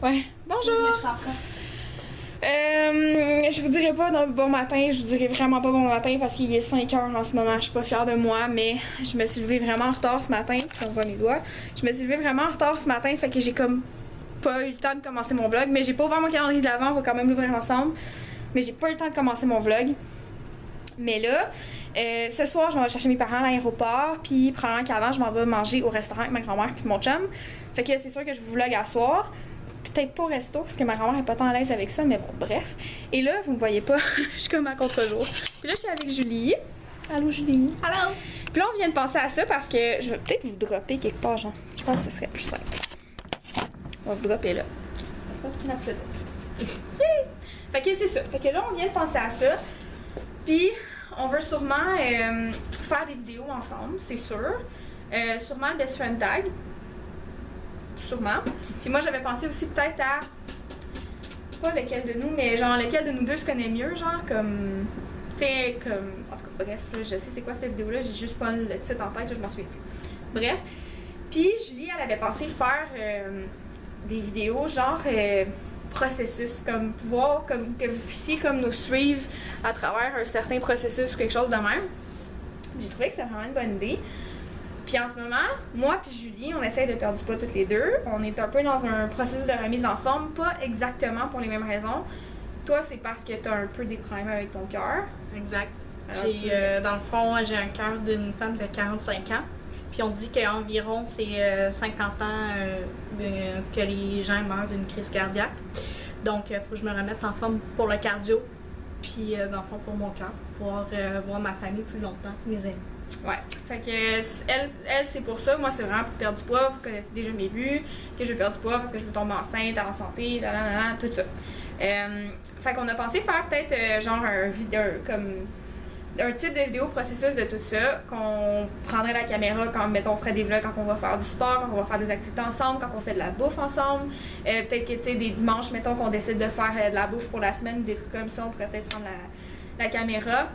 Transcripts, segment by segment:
Ouais. Bonjour! Je vous dirais pas bon matin, je vous dirais vraiment pas bon matin parce qu'il est 5 heures en ce moment. Je suis pas fière de moi, mais je me suis levée vraiment en retard ce matin. Puis on voit mes doigts. Je me suis levée vraiment en retard ce matin, fait que j'ai comme pas eu le temps de commencer mon vlog. Mais j'ai pas ouvert mon calendrier de l'avant, on va quand même l'ouvrir ensemble. Mais j'ai pas eu le temps de commencer mon vlog. Mais là, ce soir, je vais chercher mes parents à l'aéroport. Puis probablement qu'avant, je m'en vais manger au restaurant avec ma grand-mère puis mon chum. Fait que c'est sûr que je vous vlog à soir. Peut-être pas au resto parce que ma grand-mère est pas tant à l'aise avec ça, mais bon, bref. Et là, vous me voyez pas, je suis comme à contre-jour. Puis là, je suis avec Julie. Allô, Julie. Allô. Puis là, on vient de penser à ça parce que je vais peut-être vous dropper quelque part, genre. Je pense que ce serait plus simple. On va vous dropper là. C'est pas tout notre Fait que c'est ça. Fait que là, on vient de penser à ça. Puis, on veut sûrement faire des vidéos ensemble, c'est sûr. Sûrement le Best Friend Tag. Sûrement. Puis moi, j'avais pensé aussi peut-être à... Pas lequel de nous, mais genre lequel de nous deux se connaît mieux, genre comme... Tu sais, comme... En tout cas, bref, là, je sais c'est quoi cette vidéo-là, j'ai juste pas le titre en tête, là, je m'en souviens plus. Bref. Puis Julie, elle avait pensé faire des vidéos genre processus, comme pouvoir, comme que vous puissiez comme nous suivre à travers un certain processus ou quelque chose de même. J'ai trouvé que c'était vraiment une bonne idée. Puis en ce moment, moi puis Julie, on essaie de perdre du poids toutes les deux. On est un peu dans un processus de remise en forme, pas exactement pour les mêmes raisons. Toi, c'est parce que tu as un peu des problèmes avec ton cœur. Exact. Dans le fond, j'ai un cœur d'une femme de 45 ans. Puis on dit qu'environ c'est 50 ans que les gens meurent d'une crise cardiaque. Donc, il faut que je me remette en forme pour le cardio. Puis dans le fond, pour mon cœur. Pouvoir voir ma famille plus longtemps, mes amis. Ouais, fait que elle c'est pour ça, moi c'est vraiment pour perdre du poids, vous connaissez déjà mes buts, que je veux perdre du poids parce que je veux tomber enceinte, en santé, tout ça. Fait qu'on a pensé faire peut-être genre un type de vidéo processus de tout ça, qu'on prendrait la caméra quand, mettons, on ferait des vlogs quand on va faire du sport, quand on va faire des activités ensemble, quand on fait de la bouffe ensemble. Peut-être que, tu sais, des dimanches, mettons, qu'on décide de faire de la bouffe pour la semaine ou des trucs comme ça, on pourrait peut-être prendre la caméra.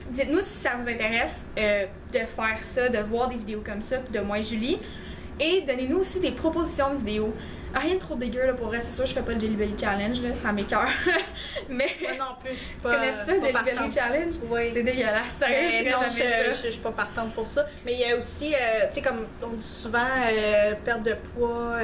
Dites-nous si ça vous intéresse de faire ça, de voir des vidéos comme ça, puis de moi et Julie. Et donnez-nous aussi des propositions de vidéos. Rien de trop dégueu là, pour vrai, c'est sûr je fais pas le Jelly Belly Challenge, là, ça m'écoeure. Mais moi non plus, tu connais ça, le Jelly Belly Challenge? Oui. C'est dégueulasse, sérieux, je ferais jamais ça. Je suis pas partante pour ça. Mais il y a aussi, tu sais, comme on dit souvent, perte de poids,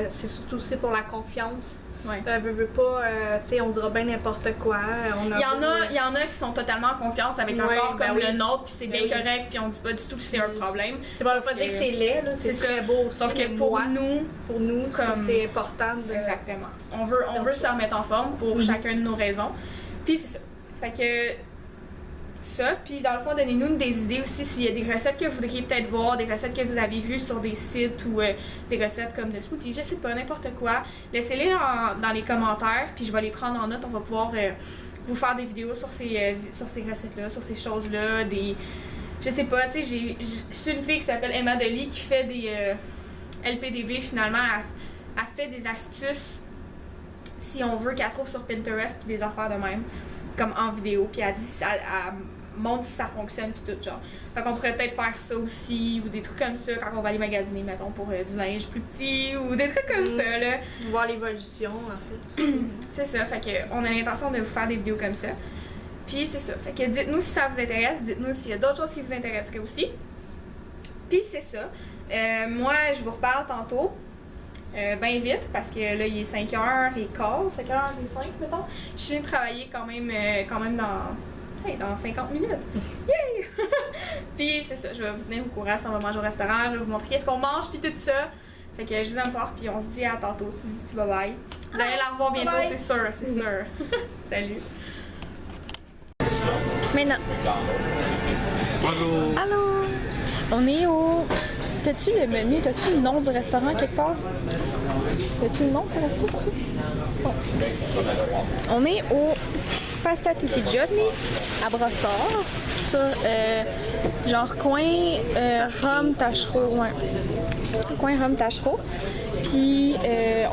c'est surtout aussi pour la confiance. Ouais. Veux pas, tu sais, on dira bien n'importe quoi. Il y en a qui sont totalement en confiance avec un corps comme le nôtre, puis c'est bien correct, puis on dit pas du tout que c'est un problème. C'est pas dire que c'est laid, là, c'est très beau aussi. Sauf que pour nous, comme c'est important de... Exactement. On veut se remettre en forme pour chacun de nos raisons. Puis c'est ça. Fait que ça, puis dans le fond, donnez-nous des idées aussi s'il y a des recettes que vous voudriez peut-être voir, des recettes que vous avez vues sur des sites ou des recettes comme de smoothies, je sais pas, n'importe quoi. Laissez-les dans les commentaires, puis je vais les prendre en note. On va pouvoir vous faire des vidéos sur ces recettes-là, sur ces choses-là, je sais pas, tu sais, je suis une fille qui s'appelle Emma Delis qui fait des LPDV finalement. Elle fait des astuces, si on veut, qu'elle trouve sur Pinterest, puis des affaires de même, comme en vidéo, puis elle montre si ça fonctionne, puis tout genre. Fait qu'on pourrait peut-être faire ça aussi, ou des trucs comme ça, quand on va aller magasiner, mettons, pour du linge plus petit, ou des trucs comme ça, là. Voir l'évolution, en fait. C'est ça, fait qu'on a l'intention de vous faire des vidéos comme ça. Puis c'est ça, fait que dites-nous si ça vous intéresse, dites-nous s'il y a d'autres choses qui vous intéresseraient aussi. Puis c'est ça. Moi, je vous reparle tantôt. Ben vite, parce que là, il est 5h15, 5h05, mettons. Je suis venue travailler quand même dans 50 minutes. Yay! Puis c'est ça, je vais vous tenir au courant si on va manger au restaurant, je vais vous montrer qu'est-ce qu'on mange, puis tout ça. Fait que je vous aime fort, puis on se dit à tantôt. Tu dis bye bye. Vous allez la revoir bientôt, c'est sûr, c'est sûr. Salut! Maintenant. Bonjour. Allô! On est au... T'as-tu le menu? T'as-tu le nom du restaurant quelque part? T'as-tu le nom du restaurant? Ouais. On est au Pasta Tutti Giorni à Brossard, sur genre coin Rome Tachereau, ouais. Coin Rome Tachereau. Puis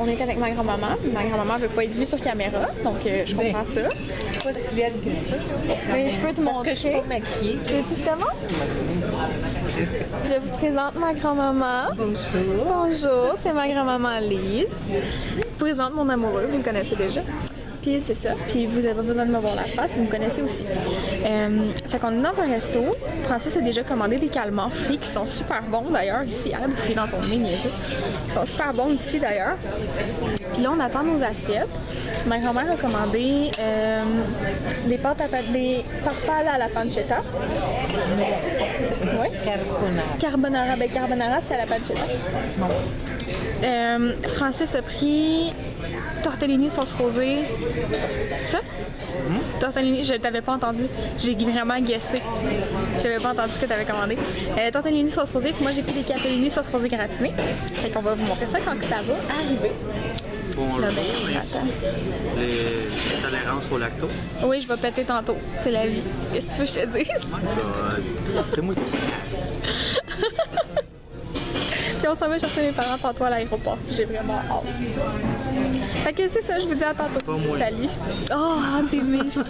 on est avec ma grand-maman. Ma grand-maman veut pas être vue sur caméra, donc je comprends ça. Pas si belle que ça. Mais je peux te montrer. Que je suis pas maquillée. Veux-tu justement? Je vous présente ma grand-maman. Bonjour. Bonjour, c'est ma grand-maman Lise. présente mon amoureux, vous le connaissez déjà. Puis c'est ça. Puis vous n'avez pas besoin de me voir la face, vous me connaissez aussi. Fait qu'on est dans un resto. Francis a déjà commandé des calmars frits qui sont super bons d'ailleurs ici. Arrête de bouffer dans ton nez, niaiseux. Ils sont super bons ici d'ailleurs. Puis là, on attend nos assiettes. Ma grand-mère a commandé des pâtes des farfalle à la pancetta. Oui. Carbonara. Ben, carbonara, c'est à la pancetta. Francis a pris tortellini sauce rosée. C'est ça? Tortellini, je t'avais pas entendu. J'ai vraiment guessé. J'avais pas entendu ce que t'avais commandé. Tortellini sauce rosée, puis moi j'ai pris des capellini sauce rosée gratinée. Fait qu'on va vous montrer ça quand ça va arriver. Bon, là, les tolérances au lactose. Oui, je vais péter tantôt. C'est la vie. Qu'est-ce que tu veux que je te dise? C'est moi qui... Puis on s'en va chercher mes parents tantôt à l'aéroport. J'ai vraiment hâte. Fait que c'est ça, je vous dis à tantôt. Salut. Oh, t'es méchant.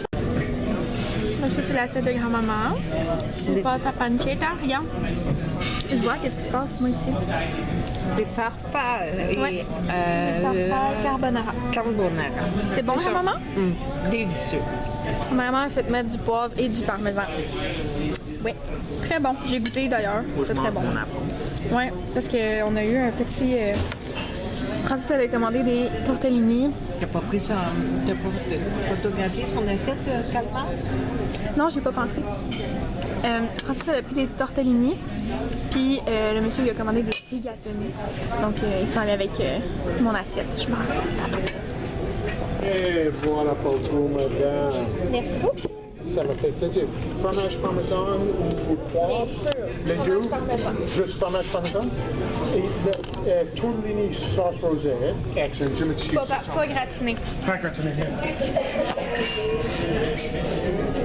Donc ça, c'est l'assiette de grand-maman. Des pâtes à pancetta, regarde. Je vois, qu'est-ce qui se passe, moi, ici? Des farfales et Ouais. Farfalle carbonara. carbonara. C'est bon, grand-maman? Délicieux. Ma maman a fait mettre du poivre et du parmesan. Oui, très bon. J'ai goûté d'ailleurs. Moi, je C'est très mange bon. mon apron. Oui, parce qu'on a eu un petit... Francis avait commandé des tortellini. T'as pas pris ça, t'as pas photographié son assiette de calmar? Non, j'ai pas pensé. Francis avait pris des tortellini, puis le monsieur lui a commandé des rigatoni. Donc il s'en allait avec mon assiette. Je m'en rappelle. Et voilà pour tout, madame. Merci beaucoup. Ça me fait plaisir. Fromage parmesan ou poivre? Les deux? Juste fromage parmesan? Et le tortellini sauce rosée. Excellent, je m'excuse. Pas gratiné. Pas gratiné.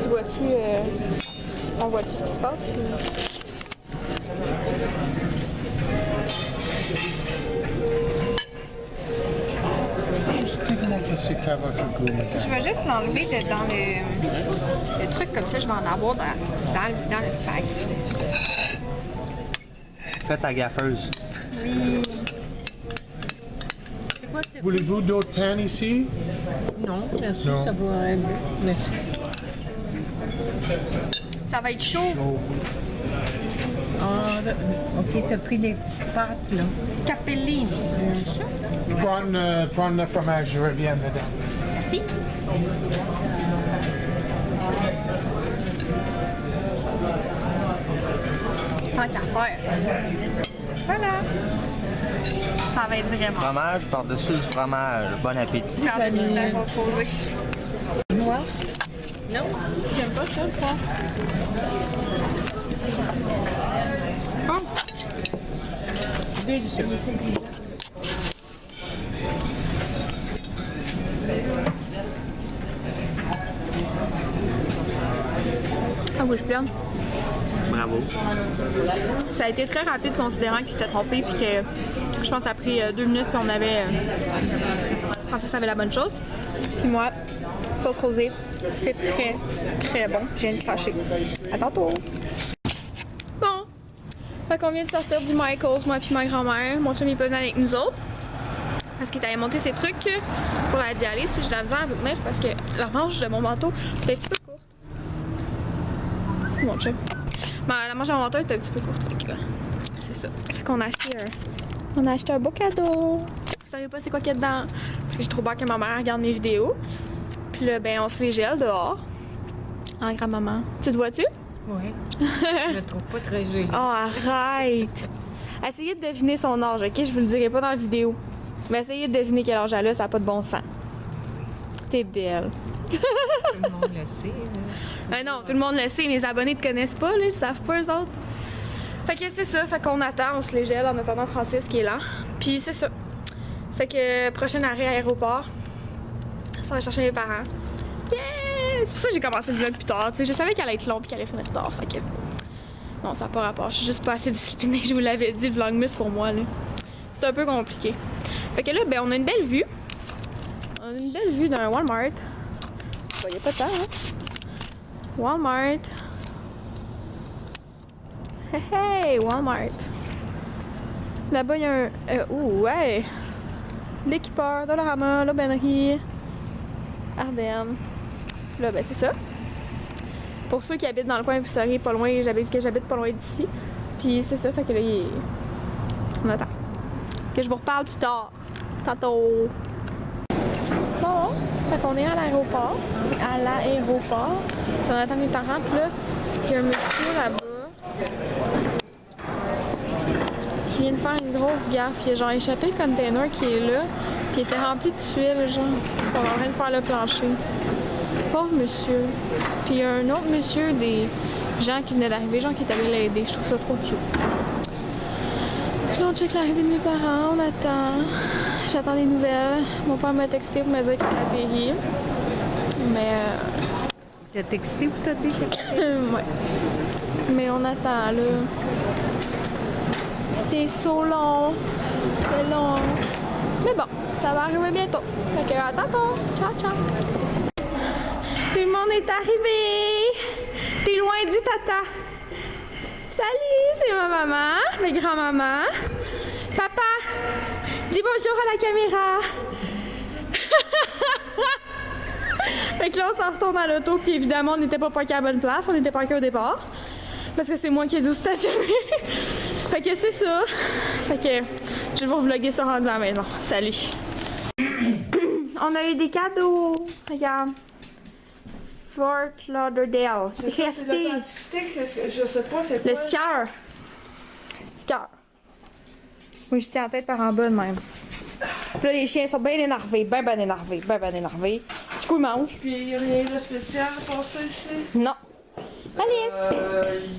Tu vois-tu... on voit-tu ce qui se passe? Explique-moi qu'est-ce qu'à votre goût, madame. Je vais juste l'enlever dans le truc comme ça. Je vais en avoir dans le spag. Fais ta gaffeuse. Oui. Voulez-vous d'autres pains ici? Non, merci, Non. ça va être bon. Merci. Ça va être chaud. Ah, ok, t'as pris des petites pâtes, là. Capellini. Prends le fromage, je reviens, madame. Merci. Tant qu'à faire. Voilà. Ça va être vraiment. Fromage par-dessus le fromage. Bon appétit. Par-dessus la sauce rosée. Moi? Non. J'aime pas ça, ça. Délicieux. Ah oui, je pleine. Bravo. Ça a été très rapide considérant qu'il s'était trompé puis que je pense que ça a pris 2 minutes puis on avait pensé que ça avait la bonne chose. Puis moi, sauce rosée, c'est très très bon. Je viens de cracher. À tantôt. Bon. Fait qu'on vient de sortir du Michael's, moi puis ma grand-mère. Mon chum est pas venu avec nous autres. Parce qu'il est allé monter ses trucs pour la dialyse. Puis j'ai de la misère à vous tenir parce que la manche de mon manteau est un petit peu courte. Mon chum. Ben, la manche de mon manteau est un petit peu courte. Fait que, c'est ça. Fait qu'on a acheté un beau cadeau. Vous savez pas c'est quoi qu'il y a dedans. Parce que j'ai trop peur que ma mère regarde mes vidéos. Puis là, ben, on se les gèle dehors. En grand-maman. Tu te vois-tu? Oui. Je me trouve pas très jolie. Oh, arrête! Essayez de deviner son âge, ok? Je vous le dirai pas dans la vidéo. Mais essayez de deviner quel âge elle a, ça n'a pas de bon sens. T'es belle. Tout le monde le sait. Ben non, tout le monde le sait, mes abonnés te connaissent pas, là, ils savent pas eux autres. Fait que c'est ça, fait qu'on attend, on se les gèle en attendant Francis qui est là. Puis c'est ça. Fait que prochain arrêt aéroport, ça va chercher mes parents. Yeah! C'est pour ça que j'ai commencé le vlog plus tard, tu sais. Je savais qu'elle allait être long puis qu'elle allait finir tard, fait que... Non, ça n'a pas rapport, je suis juste pas assez disciplinée, je vous l'avais dit, le vlogmas pour moi, là. C'est un peu compliqué. Fait que là, ben on a une belle vue. On a une belle vue d'un Walmart. Bon, y a pas de temps, hein? Walmart. Hey, hey, Walmart. Là-bas, il y a un... ouh, ouais! l'équipeur, Dollarama, l'Aubainerie, Ardennes. Là, ben c'est ça. Pour ceux qui habitent dans le coin, vous saurez pas loin, que j'habite pas loin d'ici. Puis c'est ça, fait que là, on attend. Que je vous reparle plus tard. Tantôt. Bon, fait qu'on est à l'aéroport. Puis on attend mes parents, puis là, il y a un monsieur là-bas qui vient de faire une grosse gaffe. Il a genre échappé le container qui est là, puis il était rempli de tuiles, genre. Ils sont en train de faire le plancher. Pauvre monsieur. Puis il y a un autre monsieur, des gens qui venaient d'arriver, genre qui étaient allés l'aider. Je trouve ça trop cute. Puis là, on check l'arrivée de mes parents, on attend. J'attends des nouvelles. Mon père m'a texté pour me dire qu'il a atterri. Mais. T'as texté ou t'as texté? Ouais. Mais on attend, là. C'est so long. C'est long. Mais bon, ça va arriver bientôt. Fait que, attends. Ciao, ciao. Tout le monde est arrivé. T'es loin, dis tata. Salut, c'est ma maman, mes grands-mamans. Papa, dis bonjour à la caméra. Fait que là, on s'en retourne à l'auto, puis évidemment, on n'était pas parqué à la bonne place, on était parqué au départ. Parce que c'est moi qui ai dû stationner. Fait que c'est ça. Fait que je vais vous vlogger ça rendu à la maison. Salut. On a eu des cadeaux. Regarde. Fort Lauderdale. C'est ça, c'est l'authenticité, je sais pas c'est quoi. Le sticker. Sticker. Oui, je tiens en tête par en bas de même. Puis là, les chiens sont bien énervés, bien énervés. Du coup, ils mangent. Puis il n'y a rien de spécial pour ça ici. Non. Alice!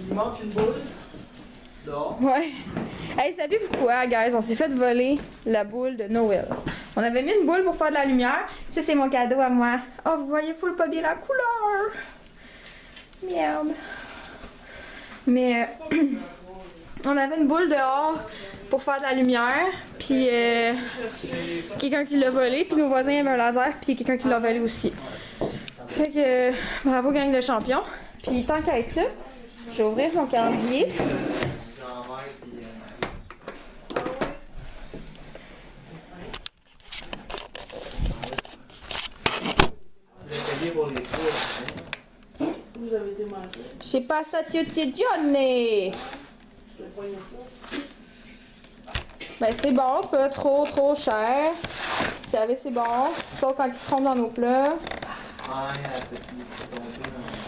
Il manque une boule. Dehors. Ouais. Hey, savez-vous quoi, guys? On s'est fait voler la boule de Noël. On avait mis une boule pour faire de la lumière. Ça, c'est mon cadeau à moi. Oh, vous voyez full pas bien la couleur. Merde. Mais on avait une boule dehors pour faire de la lumière. Puis quelqu'un qui l'a volé. Puis nos voisins avaient un laser. Puis quelqu'un qui l'a volé aussi. Fait que bravo, gang de champions. Puis tant qu'à être là, je vais ouvrir mon calendrier. Vous avez été mangé. Chez Pasta Tiotti Johnny. Ben c'est bon, c'est pas trop cher. Vous savez, c'est bon. Sauf quand ils se trompent dans nos plats.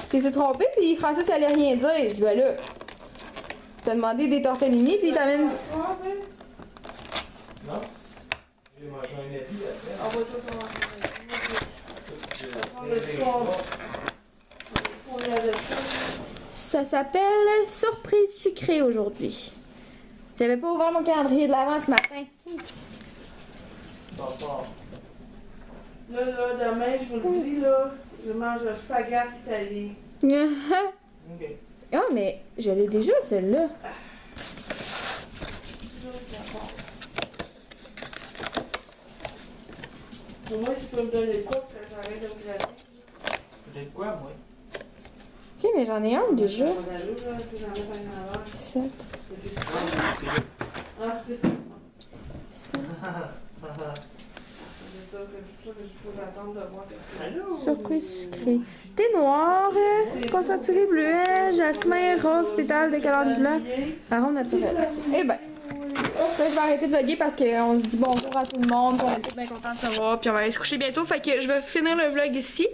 Puis il s'est trompé, puis Francis il allait rien dire. Je dis, ben là, t'as demandé des tortellini, puis il t'amène. Non? J'ai mangé un épi après. On va tout faire. Ça s'appelle surprise sucrée aujourd'hui. J'avais pas ouvert mon calendrier de l'avant ce matin. Là, demain, je vous le dis, là, je mange un spaghetti italien. Ok. Ah, mais je l'ai déjà, celui-là. Au moins, si tu peux me donner quoi, que j'arrête de me gratter. Peut-être quoi, moi? Ok, mais j'en ai un déjà. On a l'eau, là, puis j'en mets un avant. 7. Ah, putain. 7. C'est ça, que je peux attendre de voir qu'est-ce que... Surprise sucrée. Thé noir, concentré bleuet, jasmin, rose, pétale de calendula, arôme naturel. Eh ben, là, je vais arrêter de vlogger parce qu'on se dit bonjour à tout le monde, qu'on est tous bien contents de se voir, puis on va aller se coucher bientôt. Fait que je vais finir le vlog ici.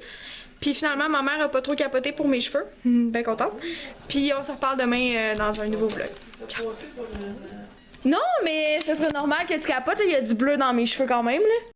Puis finalement, ma mère a pas trop capoté pour mes cheveux. Bien contente. Puis on se reparle demain dans un nouveau vlog. Ciao. Non, mais ce serait normal que tu capotes, il y a du bleu dans mes cheveux quand même, là.